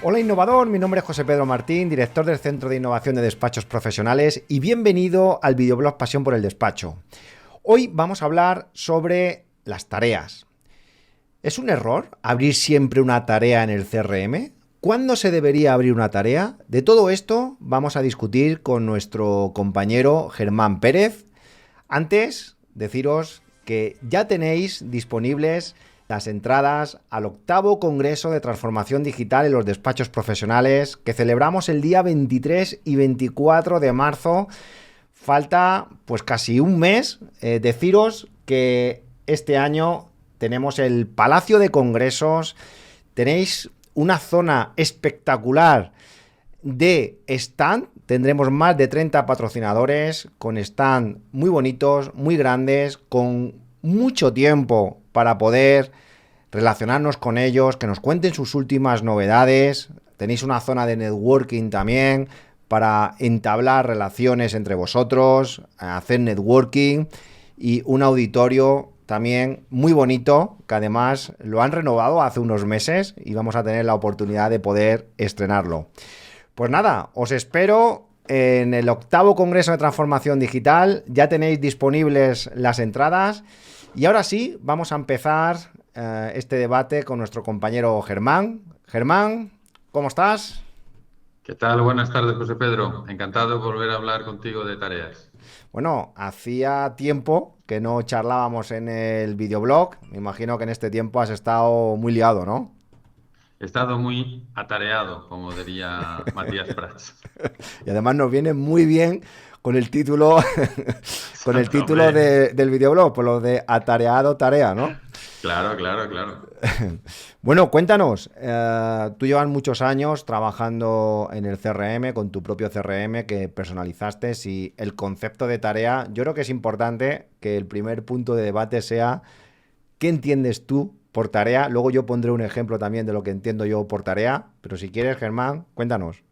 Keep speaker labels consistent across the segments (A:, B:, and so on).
A: Hola innovador, mi nombre es José Pedro Martín, director del Centro de Innovación de Despachos Profesionales y bienvenido al videoblog Pasión por el Despacho. Hoy vamos a hablar sobre las tareas. ¿Es un error abrir siempre una tarea en el CRM? ¿Cuándo se debería abrir una tarea? De todo esto vamos a discutir con nuestro compañero Germán Pérez. Antes, deciros que ya tenéis disponibles las entradas al octavo Congreso de Transformación Digital en los Despachos Profesionales que celebramos el día 23 y 24 de marzo. Falta pues casi un mes. Deciros que este año tenemos el Palacio de Congresos. Tenéis una zona espectacular de stand. Tendremos más de 30 patrocinadores con stand muy bonitos, muy grandes, con mucho tiempo para poder relacionarnos con ellos, que nos cuenten sus últimas novedades. Tenéis una zona de networking también para entablar relaciones entre vosotros, hacer networking y un auditorio también muy bonito, que además lo han renovado hace unos meses y vamos a tener la oportunidad de poder estrenarlo. Pues nada, os espero en el octavo Congreso de Transformación Digital. Ya tenéis disponibles las entradas. Y ahora sí, vamos a empezar este debate con nuestro compañero Germán. Germán, ¿cómo estás?
B: ¿Qué tal? Buenas tardes, José Pedro. Encantado de volver a hablar contigo de tareas.
A: Bueno, hacía tiempo que no charlábamos en el videoblog. Me imagino que en este tiempo has estado muy liado, ¿no?
B: He estado muy atareado, como diría Matías Prats.
A: Y además nos viene muy bien con el título, con el título
B: Hombre,
A: del videoblog, por lo de atareado tarea, ¿no?
B: claro, claro, claro.
A: Bueno, cuéntanos, tú llevas muchos años trabajando en el CRM, con tu propio CRM que personalizaste y el concepto de tarea, yo creo que es importante que el primer punto de debate sea ¿qué entiendes tú por tarea? Luego yo pondré un ejemplo también de lo que entiendo yo por tarea, pero si quieres, Germán, cuéntanos.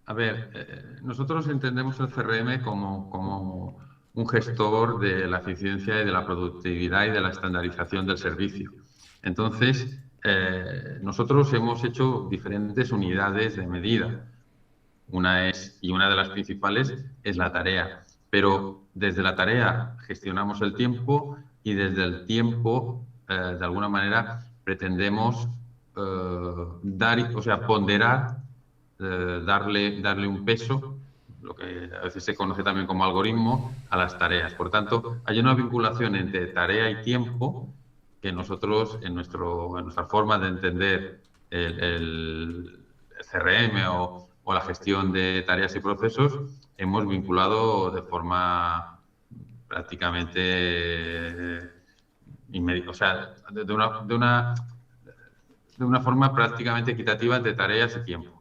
B: A ver, nosotros entendemos el CRM como un gestor de la eficiencia y de la productividad y de la estandarización del servicio. Entonces, nosotros hemos hecho diferentes unidades de medida. Y una de las principales es la tarea. Pero desde la tarea gestionamos el tiempo y desde el tiempo, de alguna manera, pretendemos o sea, ponderar, darle un peso, lo que a veces se conoce también como algoritmo, a las tareas. Por tanto, hay una vinculación entre tarea y tiempo que nosotros, en nuestra forma de entender el CRM o la gestión de tareas y procesos, hemos vinculado de forma prácticamente inmediata, o sea, de una forma prácticamente equitativa entre tareas y tiempo.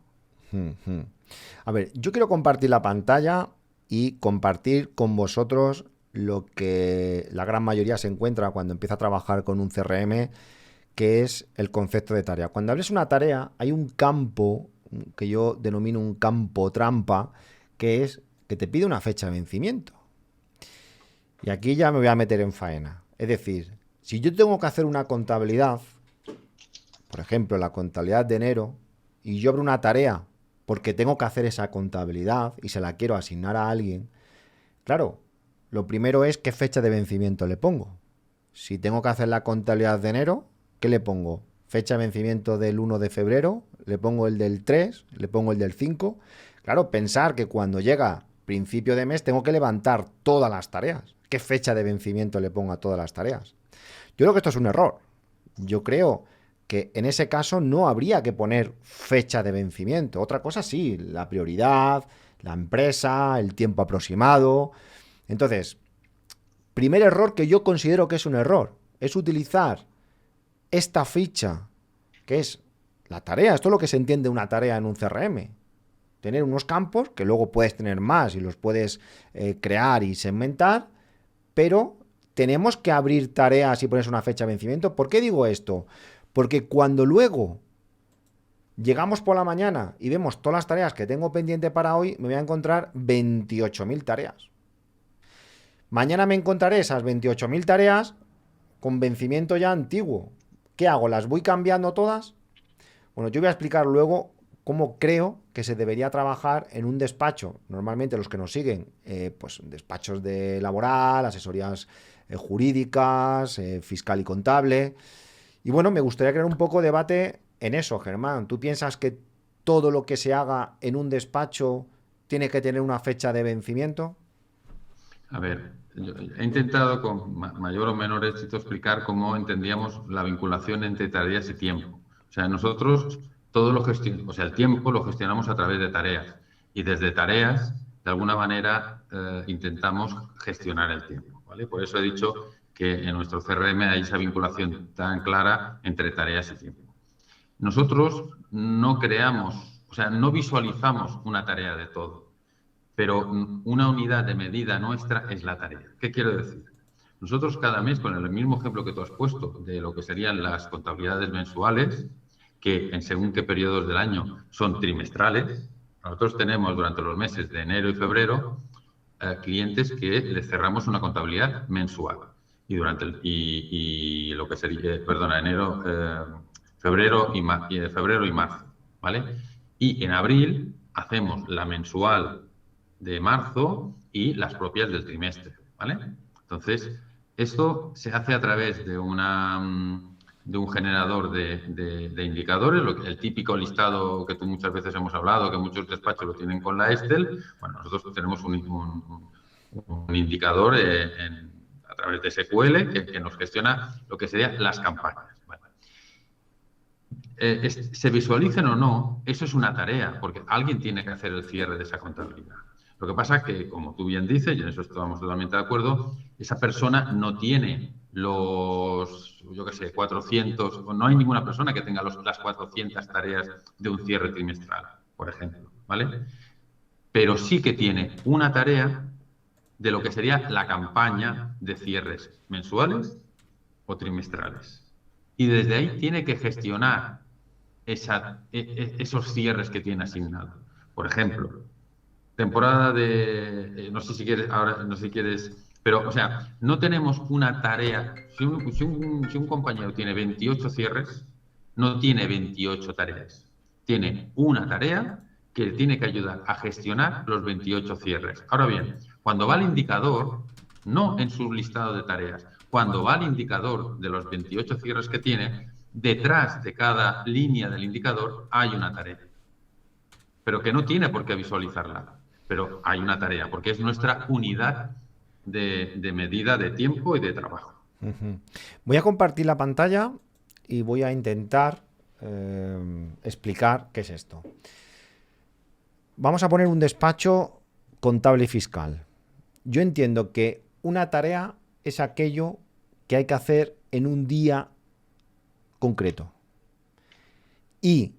A: A ver, yo quiero compartir la pantalla y compartir con vosotros lo que la gran mayoría se encuentra cuando empieza a trabajar con un CRM, que es el concepto de tarea. Cuando abres una tarea, hay un campo que yo denomino un campo trampa, que es que te pide una fecha de vencimiento. Y aquí ya me voy a meter en faena. Es decir, si yo tengo que hacer una contabilidad, por ejemplo, la contabilidad de enero, y yo abro una tarea porque tengo que hacer esa contabilidad y se la quiero asignar a alguien, claro, lo primero es qué fecha de vencimiento le pongo. Si tengo que hacer la contabilidad de enero, ¿qué le pongo? Fecha de vencimiento del 1 de febrero, le pongo el del 3, le pongo el del 5. Claro, pensar que cuando llega principio de mes tengo que levantar todas las tareas. ¿Qué fecha de vencimiento le pongo a todas las tareas? Yo creo que esto es un error. Yo creo que en ese caso no habría que poner fecha de vencimiento. Otra cosa sí, la prioridad, la empresa, el tiempo aproximado. Entonces, primer error que yo considero que es un error, es utilizar esta ficha, que es la tarea. Esto es lo que se entiende una tarea en un CRM. Tener unos campos, que luego puedes tener más y los puedes crear y segmentar, pero tenemos que abrir tareas y pones una fecha de vencimiento. ¿Por qué digo esto? Porque cuando luego llegamos por la mañana y vemos todas las tareas que tengo pendiente para hoy, me voy a encontrar 28.000 tareas. Mañana me encontraré esas 28.000 tareas con vencimiento ya antiguo. ¿Qué hago? ¿Las voy cambiando todas? Bueno, yo voy a explicar luego cómo creo que se debería trabajar en un despacho. Normalmente los que nos siguen, pues despachos de laboral, asesorías jurídicas, fiscal y contable. Y bueno, me gustaría crear un poco de debate en eso, Germán. ¿Tú piensas que todo lo que se haga en un despacho tiene que tener una fecha de vencimiento?
B: A ver, yo he intentado con mayor o menor éxito explicar cómo entendíamos la vinculación entre tareas y tiempo. O sea, nosotros todo lo gestionamos, o sea, el tiempo lo gestionamos a través de tareas y desde tareas, de alguna manera, intentamos gestionar el tiempo, ¿vale? Por eso he dicho que en nuestro CRM hay esa vinculación tan clara entre tareas y tiempo. Nosotros no creamos, o sea, no visualizamos una tarea de todo, pero una unidad de medida nuestra es la tarea. ¿Qué quiero decir? Nosotros cada mes, con el mismo ejemplo que tú has puesto de lo que serían las contabilidades mensuales, que en según qué periodos del año son trimestrales, nosotros tenemos durante los meses de enero y febrero clientes que les cerramos una contabilidad mensual. Y durante y lo que sería, perdona, enero, febrero febrero y marzo, ¿vale? Y en abril hacemos la mensual de marzo y las propias del trimestre, ¿vale? Entonces, esto se hace a través de de un generador de indicadores, el típico listado que tú muchas veces hemos hablado, que muchos despachos lo tienen con la Excel. Bueno, nosotros tenemos un indicador a través de SQL que nos gestiona lo que serían las campañas. ¿Vale? Se visualicen o no, eso es una tarea, porque alguien tiene que hacer el cierre de esa contabilidad. Lo que pasa es que, como tú bien dices, y en eso estamos totalmente de acuerdo, esa persona no tiene yo qué sé, 400, no hay ninguna persona que tenga las 400 tareas de un cierre trimestral, por ejemplo, ¿vale? Pero sí que tiene una tarea de lo que sería la campaña de cierres mensuales o trimestrales. Y desde ahí tiene que gestionar esos cierres que tiene asignado. Por ejemplo, temporada no sé si quieres, ahora no sé si quieres, pero, o sea, no tenemos una tarea. Si un compañero tiene 28 cierres, no tiene 28 tareas. Tiene una tarea que tiene que ayudar a gestionar los 28 cierres. Ahora bien, cuando va al indicador, no en su listado de tareas, cuando va al indicador de los 28 cierres que tiene, detrás de cada línea del indicador hay una tarea, pero que no tiene por qué visualizarla, pero hay una tarea, porque es nuestra unidad de medida de tiempo y de trabajo.
A: Voy a compartir la pantalla y voy a intentar explicar qué es esto. Vamos a poner un despacho contable y fiscal. Yo entiendo que una tarea es aquello que hay que hacer en un día concreto. Y,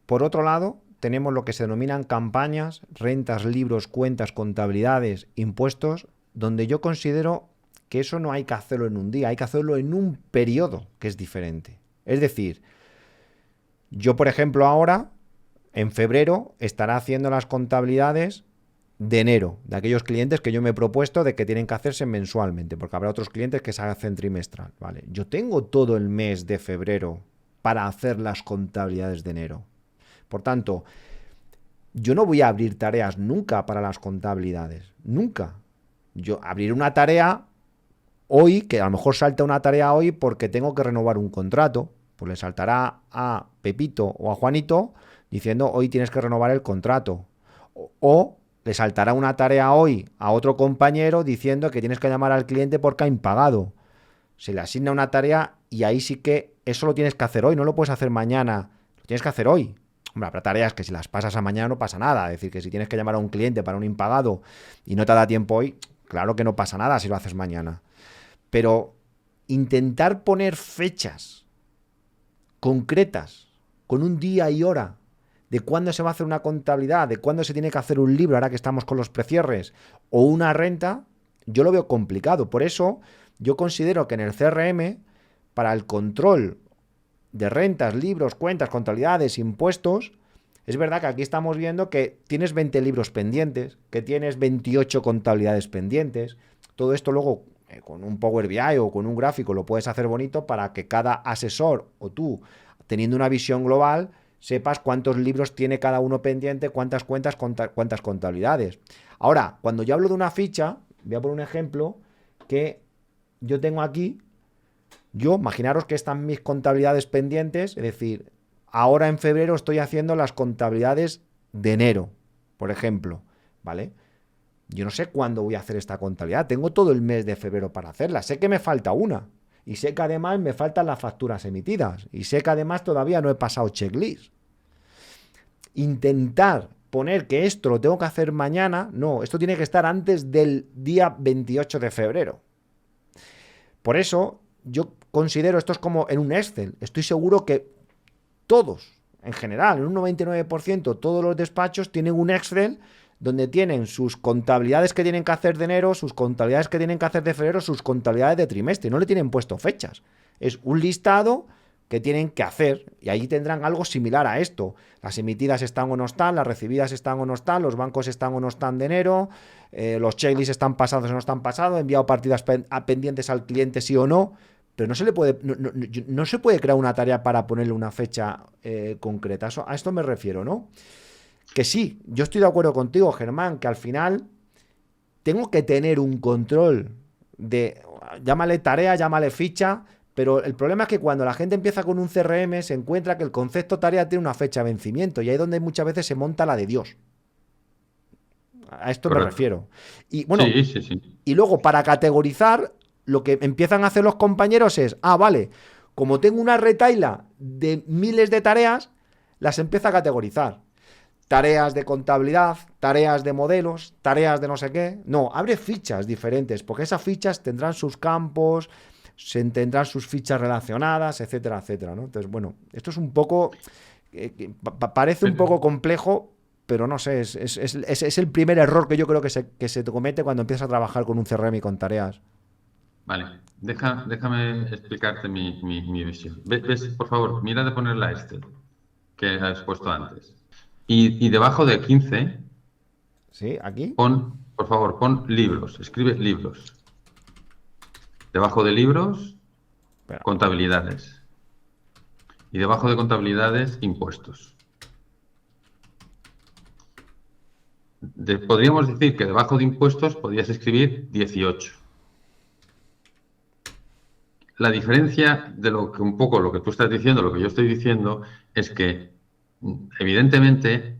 A: por otro lado, tenemos lo que se denominan campañas, rentas, libros, cuentas, contabilidades, impuestos, donde yo considero que eso no hay que hacerlo en un día, hay que hacerlo en un periodo que es diferente. Es decir, yo, por ejemplo, ahora, en febrero, estaré haciendo las contabilidades de enero, de aquellos clientes que yo me he propuesto de que tienen que hacerse mensualmente, porque habrá otros clientes que se hacen trimestral, ¿vale? Yo tengo todo el mes de febrero para hacer las contabilidades de enero. Por tanto, yo no voy a abrir tareas nunca para las contabilidades, nunca. Yo abriré una tarea hoy, que a lo mejor salta una tarea hoy porque tengo que renovar un contrato, pues le saltará a Pepito o a Juanito diciendo hoy tienes que renovar el contrato. O le saltará una tarea hoy a otro compañero diciendo que tienes que llamar al cliente porque ha impagado. Se le asigna una tarea y ahí sí que eso lo tienes que hacer hoy, no lo puedes hacer mañana, lo tienes que hacer hoy. Hombre, habrá tareas que si las pasas a mañana no pasa nada. Es decir, que si tienes que llamar a un cliente para un impagado y no te da tiempo hoy, claro que no pasa nada si lo haces mañana. Pero intentar poner fechas concretas, con un día y hora, de cuándo se va a hacer una contabilidad, de cuándo se tiene que hacer un libro, ahora que estamos con los precierres, o una renta, yo lo veo complicado. Por eso yo considero que en el CRM, para el control de rentas, libros, cuentas, contabilidades, impuestos, es verdad que aquí estamos viendo que tienes 20 libros pendientes, que tienes 28 contabilidades pendientes. Todo esto luego con un Power BI o con un gráfico lo puedes hacer bonito para que cada asesor o tú, teniendo una visión global, sepas cuántos libros tiene cada uno pendiente, cuántas cuentas, cuántas contabilidades. Ahora, cuando yo hablo de una ficha, voy a poner un ejemplo que yo tengo aquí. Imaginaros que están mis contabilidades pendientes, es decir, ahora en febrero estoy haciendo las contabilidades de enero, por ejemplo, ¿vale? Yo no sé cuándo voy a hacer esta contabilidad, tengo todo el mes de febrero para hacerla, sé que me falta una, y sé que además me faltan las facturas emitidas, y sé que además todavía no he pasado checklist. Intentar poner que esto lo tengo que hacer mañana, no, esto tiene que estar antes del día 28 de febrero. Por eso, yo considero esto es como en un Excel. Estoy seguro que todos, en general, en un 99%, todos los despachos tienen un Excel donde tienen sus contabilidades que tienen que hacer de enero, sus contabilidades que tienen que hacer de febrero, sus contabilidades de trimestre. No le tienen puesto fechas. Es un listado que tienen que hacer y ahí tendrán algo similar a esto. Las emitidas están o no están, las recibidas están o no están, los bancos están o no están de enero, los checklists están pasados o no están pasados, enviado partidas pendientes al cliente sí o no. Pero no se le puede, no se puede crear una tarea para ponerle una fecha concreta. A esto me refiero, ¿no? Que sí, yo estoy de acuerdo contigo, Germán, que al final tengo que tener un control de, llámale tarea, llámale ficha, pero el problema es que cuando la gente empieza con un CRM se encuentra que el concepto tarea tiene una fecha de vencimiento y ahí es donde muchas veces se monta la de Dios. A esto me refiero. Y bueno, sí. Y luego para categorizar, lo que empiezan a hacer los compañeros es, vale, como tengo una retaila de miles de tareas, las empieza a categorizar. Tareas de contabilidad, tareas de modelos, tareas de no sé qué. No, abre fichas diferentes, porque esas fichas tendrán sus campos, tendrán sus fichas relacionadas, etcétera, etcétera, ¿no? Entonces, bueno, esto es un poco... parece un poco complejo, pero no sé, es el primer error que yo creo que se comete cuando empiezas a trabajar con un CRM y con tareas.
B: Vale, déjame explicarte mi visión. ¿Ves? Por favor, mira de poner la Excel que has puesto antes. Y debajo de 15,
A: ¿sí? ¿Aquí?
B: Por favor, pon libros, escribe libros. Debajo de libros, contabilidades. Y debajo de contabilidades, impuestos. Podríamos decir que debajo de impuestos podrías escribir 18. La diferencia de lo que un poco lo que tú estás diciendo, lo que yo estoy diciendo, es que evidentemente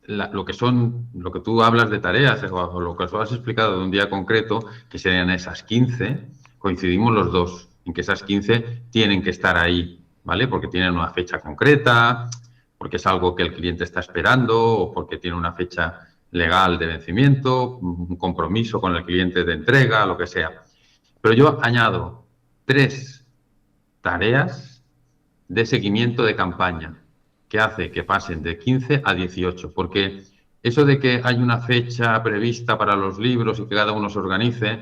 B: lo que tú hablas de tareas o lo que tú has explicado de un día concreto, que serían esas 15, coincidimos los dos en que esas 15 tienen que estar ahí, ¿vale? Porque tienen una fecha concreta, porque es algo que el cliente está esperando o porque tiene una fecha legal de vencimiento, un compromiso con el cliente de entrega, lo que sea. Pero yo añado 3 tareas de seguimiento de campaña que hace que pasen de 15 a 18, porque eso de que hay una fecha prevista para los libros y que cada uno se organice,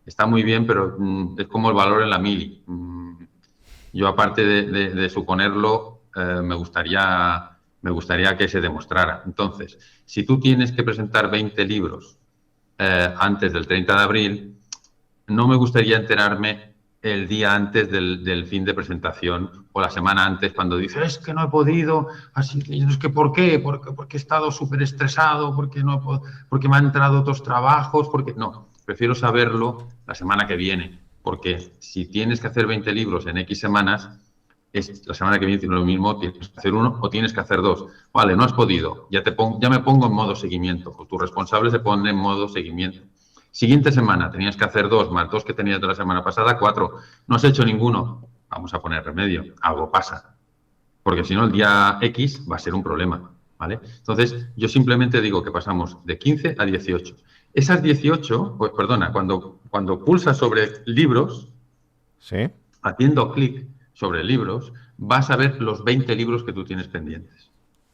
B: está muy bien, pero es como el valor en la mili. Yo, aparte de suponerlo, me gustaría que se demostrara. Entonces, si tú tienes que presentar 20 libros antes del 30 de abril, no me gustaría enterarme el día antes del fin de presentación o la semana antes cuando dices, es que no he podido, así que es que ¿por qué? Porque he estado súper estresado, porque me han entrado otros trabajos, porque no, prefiero saberlo la semana que viene, porque si tienes que hacer 20 libros en X semanas, la semana que viene tienes lo mismo, tienes que hacer uno o tienes que hacer 2. Vale, no has podido, ya me pongo en modo seguimiento, pues tu responsable se pone en modo seguimiento. Siguiente semana tenías que hacer 2 más 2 que tenías de la semana pasada, 4. No has hecho ninguno. Vamos a poner remedio. Algo pasa. Porque si no, el día X va a ser un problema, ¿vale? Entonces, yo simplemente digo que pasamos de 15 a 18. Esas 18, pues perdona, cuando pulsas sobre libros,
A: ¿sí?
B: Haciendo clic sobre libros, vas a ver los 20 libros que tú tienes pendientes.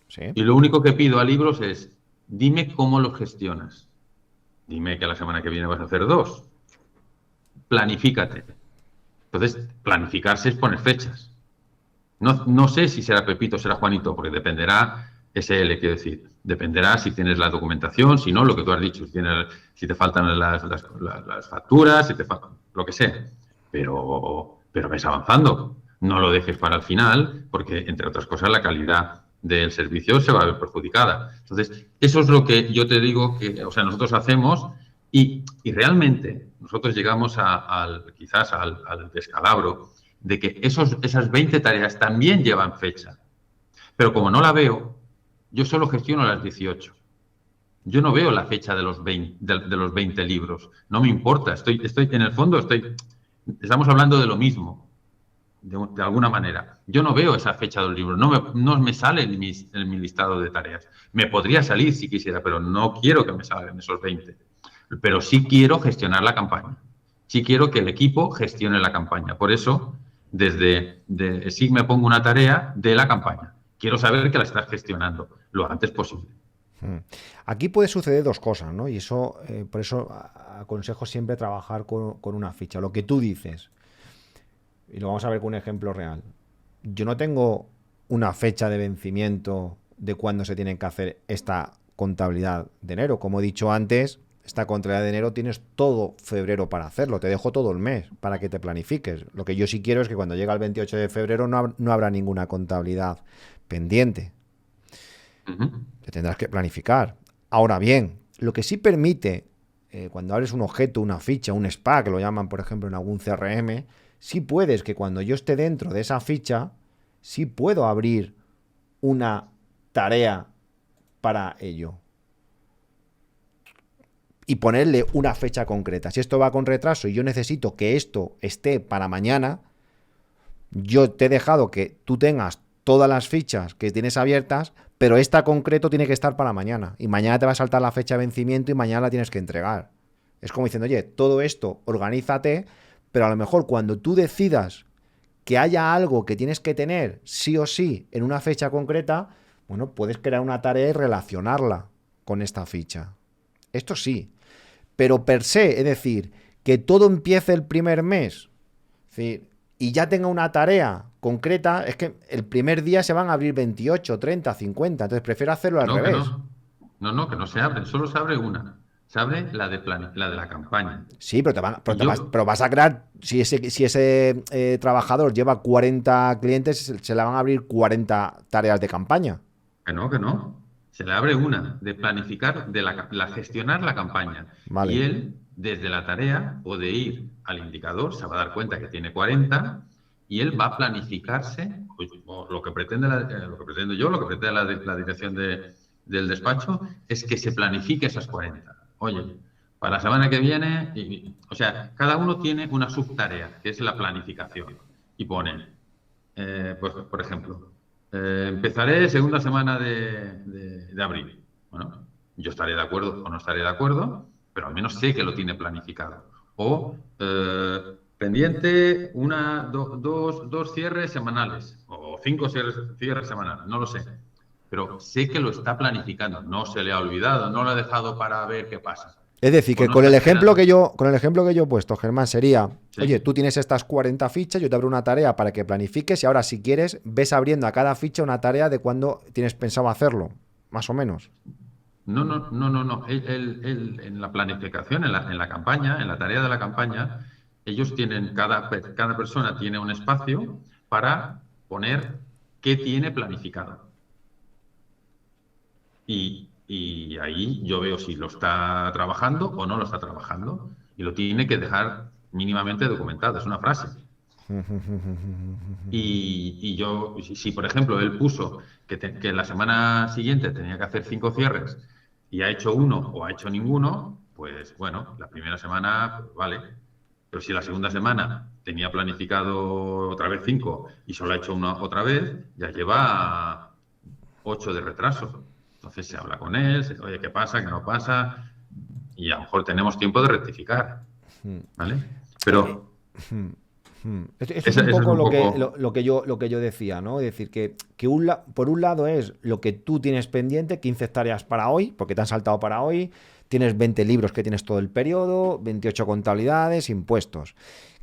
A: ¿Sí?
B: Y lo único que pido a libros es, dime cómo los gestionas. Dime que la semana que viene vas a hacer 2. Planifícate. Entonces, planificarse es poner fechas. No sé si será Pepito o será Juanito, porque dependerá, SL, quiero decir, dependerá si tienes la documentación, si no, lo que tú has dicho, si te faltan las facturas, si te falta lo que sea. Pero ves avanzando. No lo dejes para el final, porque, entre otras cosas, la calidad del servicio se va a ver perjudicada. Entonces, eso es lo que yo te digo que, o sea, nosotros hacemos y realmente nosotros llegamos quizás al descalabro de que esas 20 tareas también llevan fecha. Pero como no la veo, yo solo gestiono las 18. Yo no veo la fecha de los 20 libros. No me importa. En el fondo, estamos hablando de lo mismo, de alguna manera. Yo no veo esa fecha del libro. No me sale en mi listado de tareas. Me podría salir si quisiera, pero no quiero que me salgan esos 20. Pero sí quiero gestionar la campaña. Sí quiero que el equipo gestione la campaña. Por eso, sí me pongo una tarea de la campaña. Quiero saber que la estás gestionando lo antes posible.
A: Aquí puede suceder dos cosas, ¿no? Y eso, por eso aconsejo siempre trabajar con una ficha. Lo que tú dices, y lo vamos a ver con un ejemplo real. Yo no tengo una fecha de vencimiento de cuándo se tiene que hacer esta contabilidad de enero. Como he dicho antes, esta contabilidad de enero tienes todo febrero para hacerlo. Te dejo todo el mes para que te planifiques. Lo que yo sí quiero es que cuando llega el 28 de febrero no habrá ninguna contabilidad pendiente. Te tendrás que planificar. Ahora bien, lo que sí permite, cuando abres un objeto, una ficha, un SPA, que lo llaman, por ejemplo, en algún CRM, sí puedes que cuando yo esté dentro de esa ficha, sí puedo abrir una tarea para ello. Y ponerle una fecha concreta. Si esto va con retraso y yo necesito que esto esté para mañana, yo te he dejado que tú tengas todas las fichas que tienes abiertas, pero esta concreto tiene que estar para mañana. Y mañana te va a saltar la fecha de vencimiento y mañana la tienes que entregar. Es como diciendo, oye, todo esto, organízate, pero a lo mejor cuando tú decidas que haya algo que tienes que tener sí o sí en una fecha concreta, bueno, puedes crear una tarea y relacionarla con esta ficha. Esto sí. Pero per se, es decir, que todo empiece el primer mes, es decir, y ya tenga una tarea concreta, es que el primer día se van a abrir 28, 30, 50, entonces prefiero hacerlo al revés.
B: Que no se abre, solo se abre una. Se abre la de la campaña.
A: Sí, pero vas a crear, si ese trabajador lleva 40 clientes, se le van a abrir 40 tareas de campaña.
B: Que no. Se le abre una de planificar, gestionar la campaña.
A: Vale.
B: Y él, desde la tarea, puede ir al indicador, se va a dar cuenta que tiene 40 y él va a planificarse, pues, lo que pretende yo, lo que pretende la dirección del despacho, es que se planifique esas 40. Oye, para la semana que viene, o sea, cada uno tiene una subtarea, que es la planificación. Y pone, pues, por ejemplo, empezaré segunda semana de abril. Bueno, yo estaré de acuerdo o no estaré de acuerdo, pero al menos sé que lo tiene planificado. O pendiente dos cierres semanales o 5 cierres semanales, no lo sé. Pero sé que lo está planificando, no se le ha olvidado, no lo ha dejado para ver qué pasa.
A: Es decir, que con el ejemplo que yo he puesto, Germán, sería,
B: sí.
A: Oye, tú tienes estas 40 fichas, yo te abro una tarea para que planifiques y ahora si quieres ves abriendo a cada ficha una tarea de cuándo tienes pensado hacerlo, más o menos.
B: No. Él, en la planificación, en la campaña, en la tarea de la campaña, ellos tienen, cada persona tiene un espacio para poner qué tiene planificado. Y ahí yo veo si lo está trabajando o no lo está trabajando. Y lo tiene que dejar mínimamente documentado, es una frase. Y yo, si por ejemplo él puso que la semana siguiente tenía que hacer 5 cierres y ha hecho uno o ha hecho ninguno, pues bueno, la primera semana vale. Pero si la segunda semana tenía planificado otra vez 5 y solo ha hecho una otra vez, ya lleva 8 de retraso. Entonces se habla con él, oye, ¿qué pasa? ¿Qué no pasa? Y a lo mejor tenemos tiempo de rectificar, ¿vale? Pero
A: Esto es un poco lo que yo decía, ¿no? Es decir, que por un lado es lo que tú tienes pendiente, 15 tareas para hoy, porque te han saltado para hoy, tienes 20 libros que tienes todo el periodo, 28 contabilidades, impuestos.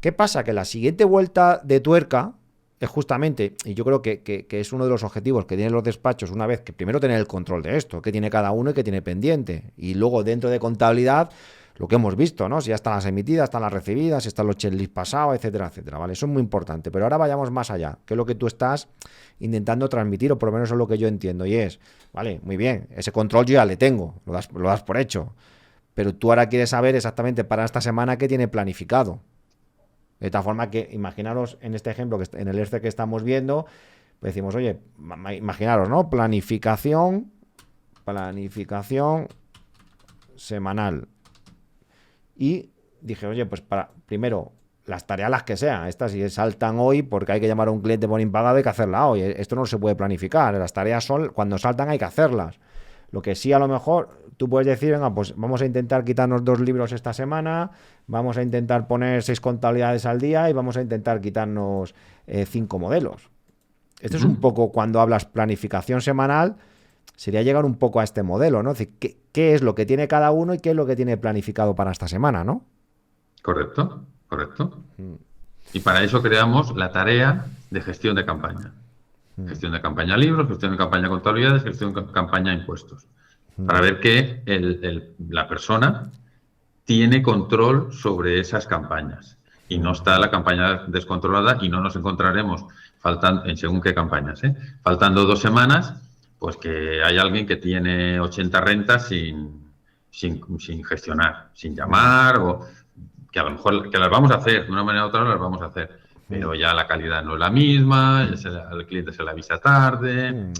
A: ¿Qué pasa? Que la siguiente vuelta de tuerca es justamente, y yo creo que es uno de los objetivos que tienen los despachos una vez que primero tener el control de esto, que tiene cada uno y que tiene pendiente. Y luego dentro de contabilidad, lo que hemos visto, ¿no? Si ya están las emitidas, están las recibidas, si están los checklists pasados, etcétera, etcétera, ¿vale? Eso es muy importante. Pero ahora vayamos más allá, que es lo que tú estás intentando transmitir, o por lo menos es lo que yo entiendo, y es, vale, muy bien, ese control yo ya le tengo, lo das por hecho, pero tú ahora quieres saber exactamente para esta semana qué tiene planificado. De tal forma que, imaginaros en este ejemplo, en el Excel que estamos viendo, pues decimos, oye, imaginaros, ¿no? Planificación semanal. Y dije, oye, pues primero, las tareas las que sean, estas si saltan hoy porque hay que llamar a un cliente por impagado, hay que hacerla hoy. Esto no se puede planificar. Las tareas son, cuando saltan hay que hacerlas. Lo que sí, a lo mejor tú puedes decir, venga, pues vamos a intentar quitarnos 2 libros esta semana, vamos a intentar poner 6 contabilidades al día y vamos a intentar quitarnos 5 modelos. Esto es un poco cuando hablas planificación semanal, sería llegar un poco a este modelo, ¿no? Es decir, ¿qué es lo que tiene cada uno y qué es lo que tiene planificado para esta semana, ¿no?
B: Correcto, correcto. Y para eso creamos la tarea de gestión de campaña. Gestión de campaña libros, gestión de campaña contabilidades, gestión de campaña impuestos. Para ver que la persona tiene control sobre esas campañas. Y no está la campaña descontrolada y no nos encontraremos en según qué campañas, faltando 2 semanas, pues que hay alguien que tiene 80 rentas sin gestionar, sin llamar, o que a lo mejor que las vamos a hacer, de una manera u otra las vamos a hacer, pero ya la calidad no es la misma, al cliente se le avisa tarde.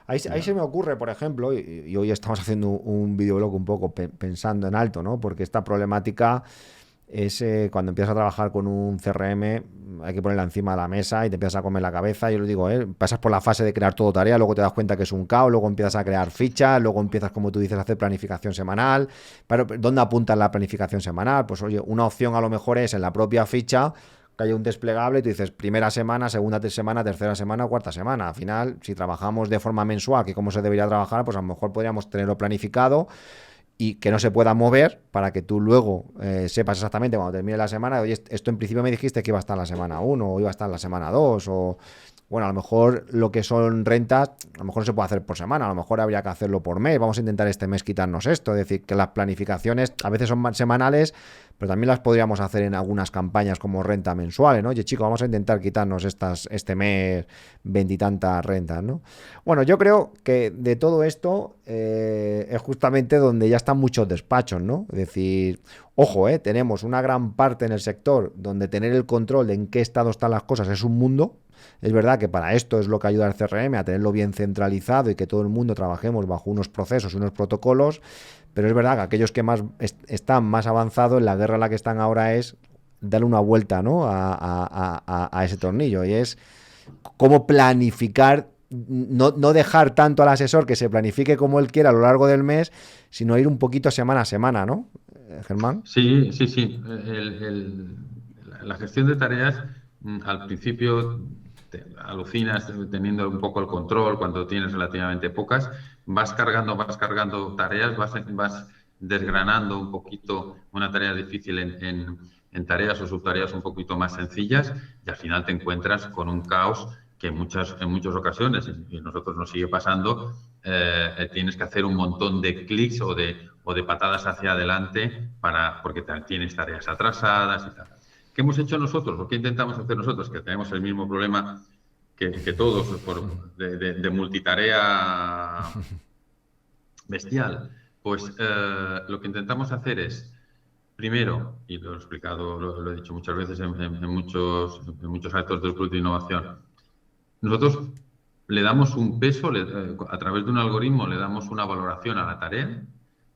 A: Ahí se me ocurre, por ejemplo, y hoy estamos haciendo un videoblog un poco pensando en alto, ¿no? Porque esta problemática es cuando empiezas a trabajar con un CRM, hay que ponerla encima de la mesa y te empiezas a comer la cabeza. Yo lo digo, pasas por la fase de crear todo tarea, luego te das cuenta que es un caos, luego empiezas a crear fichas, luego empiezas, como tú dices, a hacer planificación semanal. Pero ¿dónde apuntas la planificación semanal? Pues oye, una opción a lo mejor es en la propia ficha que haya un desplegable y tú dices primera semana, segunda semana, tercera semana, cuarta semana. Al final, si trabajamos de forma mensual, que como se debería trabajar, pues a lo mejor podríamos tenerlo planificado y que no se pueda mover para que tú luego sepas exactamente cuando termine la semana, oye, esto en principio me dijiste que iba a estar en la semana 1 o iba a estar en la semana 2 o... Bueno, a lo mejor lo que son rentas, a lo mejor no se puede hacer por semana, a lo mejor habría que hacerlo por mes, vamos a intentar este mes quitarnos esto, es decir, que las planificaciones a veces son semanales, pero también las podríamos hacer en algunas campañas como renta mensuales, ¿no? Oye, chicos, vamos a intentar quitarnos este mes 20 y tantas rentas, ¿no? Bueno, yo creo que de todo esto es justamente donde ya están muchos despachos, ¿no? Es decir, ojo, tenemos una gran parte en el sector donde tener el control de en qué estado están las cosas es un mundo. Es verdad que para esto es lo que ayuda al CRM, a tenerlo bien centralizado y que todo el mundo trabajemos bajo unos procesos, unos protocolos, pero es verdad que aquellos que más están más avanzados en la guerra en la que están ahora es darle una vuelta, ¿no? a ese tornillo, y es cómo planificar, no dejar tanto al asesor que se planifique como él quiera a lo largo del mes, sino ir un poquito semana a semana, ¿no, Germán?
B: Sí, sí, sí. La gestión de tareas, al principio te alucinas teniendo un poco el control cuando tienes relativamente pocas, vas cargando tareas, vas desgranando un poquito una tarea difícil en tareas o subtareas un poquito más sencillas y al final te encuentras con un caos que en muchas ocasiones, y a nosotros nos sigue pasando, tienes que hacer un montón de clics o de patadas hacia adelante porque tienes tareas atrasadas y tal. ¿Qué hemos hecho nosotros? ¿O qué intentamos hacer nosotros? Que tenemos el mismo problema que todos de multitarea bestial. Pues lo que intentamos hacer es, primero, y lo he explicado, lo he dicho muchas veces en muchos actos del Club de Innovación, nosotros le damos un peso, a través de un algoritmo le damos una valoración a la tarea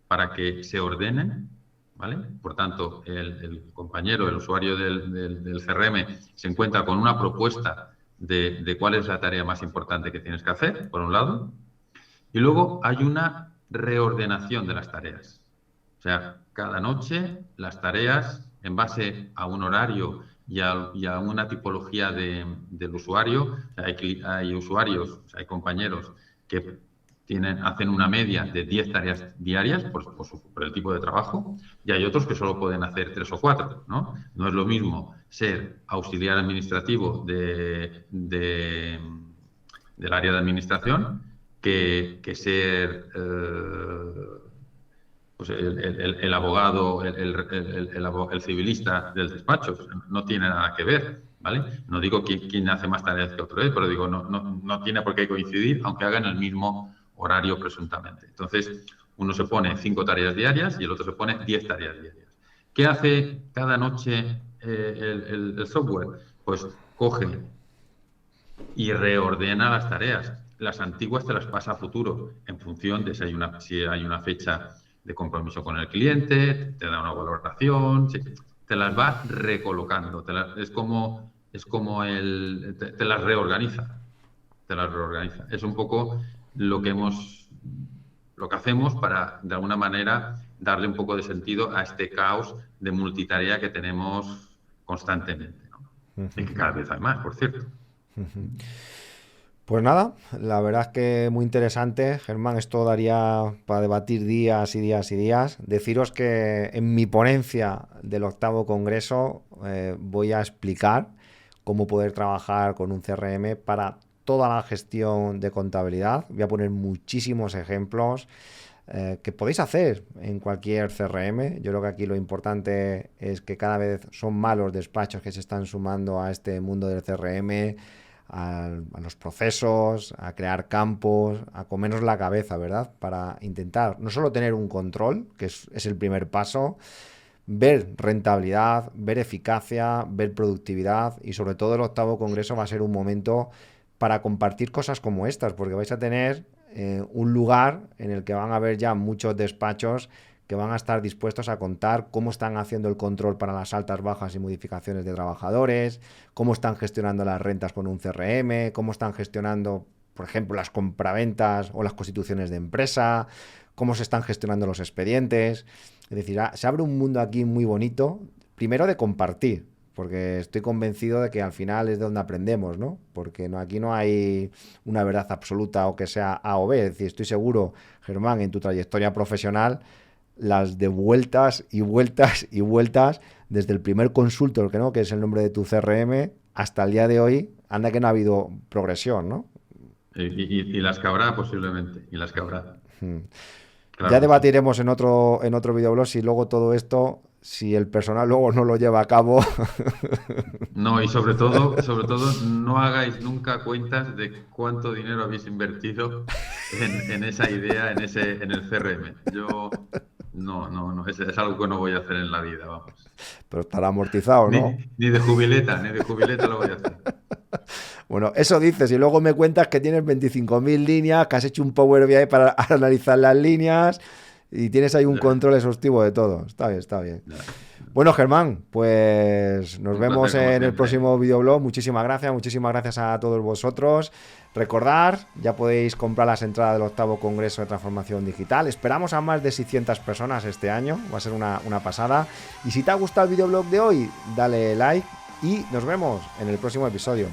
B: para que se ordene, ¿vale? Por tanto, el compañero, el usuario del CRM se encuentra con una propuesta de cuál es la tarea más importante que tienes que hacer, por un lado, y luego hay una reordenación de las tareas. O sea, cada noche las tareas, en base a un horario y a una tipología del usuario, hay usuarios, hay compañeros que hacen una media de 10 tareas diarias por el tipo de trabajo, y hay otros que solo pueden hacer 3 o 4, ¿no? No es lo mismo ser auxiliar administrativo del área de administración que ser pues el abogado, el civilista del despacho, no tiene nada que ver, ¿vale? No digo quién hace más tareas que otro, pero digo, no tiene por qué coincidir, aunque hagan el mismo horario presuntamente. Entonces, uno se pone 5 tareas diarias y el otro se pone 10 tareas diarias. ¿Qué hace cada noche el software? Pues coge y reordena las tareas. Las antiguas te las pasa a futuro en función de si hay una fecha de compromiso con el cliente, te da una valoración, te las va recolocando, es como te las reorganiza, te las reorganiza. Es un poco lo que lo que hacemos para, de alguna manera, darle un poco de sentido a este caos de multitarea que tenemos constantemente, ¿no? Y que cada vez hay más, por cierto.
A: Pues nada, la verdad es que muy interesante, Germán, esto daría para debatir días y días y días. Deciros que en mi ponencia del 8º Congreso voy a explicar cómo poder trabajar con un CRM para toda la gestión de contabilidad. Voy a poner muchísimos ejemplos que podéis hacer en cualquier CRM. Yo creo que aquí lo importante es que cada vez son más los despachos que se están sumando a este mundo del CRM, a los procesos, a crear campos, a comernos la cabeza, ¿verdad? Para intentar no solo tener un control, que es el primer paso, ver rentabilidad, ver eficacia, ver productividad, y sobre todo el 8º Congreso va a ser un momento para compartir cosas como estas, porque vais a tener un lugar en el que van a haber ya muchos despachos que van a estar dispuestos a contar cómo están haciendo el control para las altas, bajas y modificaciones de trabajadores, cómo están gestionando las rentas con un CRM, cómo están gestionando, por ejemplo, las compraventas o las constituciones de empresa, cómo se están gestionando los expedientes. Es decir, se abre un mundo aquí muy bonito, primero de compartir, porque estoy convencido de que al final es de donde aprendemos, ¿no? Porque aquí no hay una verdad absoluta o que sea A o B. Es decir, estoy seguro, Germán, en tu trayectoria profesional, las de vueltas y vueltas y vueltas, desde el primer consultor, que es el nombre de tu CRM, hasta el día de hoy, anda que no ha habido progresión, ¿no?
B: Y las que habrá posiblemente, y las que habrá.
A: Claro, ya debatiremos sí. en otro videoblog si luego todo esto, si el personal luego no lo lleva a cabo.
B: No, y sobre todo, no hagáis nunca cuentas de cuánto dinero habéis invertido en esa idea, en el CRM. Yo no, es algo que no voy a hacer en la vida, vamos.
A: Pero estará amortizado, ¿no?
B: Ni de jubileta lo voy a hacer.
A: Bueno, eso dices, y luego me cuentas que tienes 25.000 líneas, que has hecho un Power BI para analizar las líneas y tienes ahí un control exhaustivo de todo. Está bien, está bien. Bueno, Germán, pues nos vemos en el próximo videoblog. Muchísimas gracias a todos vosotros. Recordad, ya podéis comprar las entradas del 8º Congreso de Transformación Digital. Esperamos a más de 600 personas este año, va a ser una pasada. Y si te ha gustado el videoblog de hoy, dale like y nos vemos en el próximo episodio.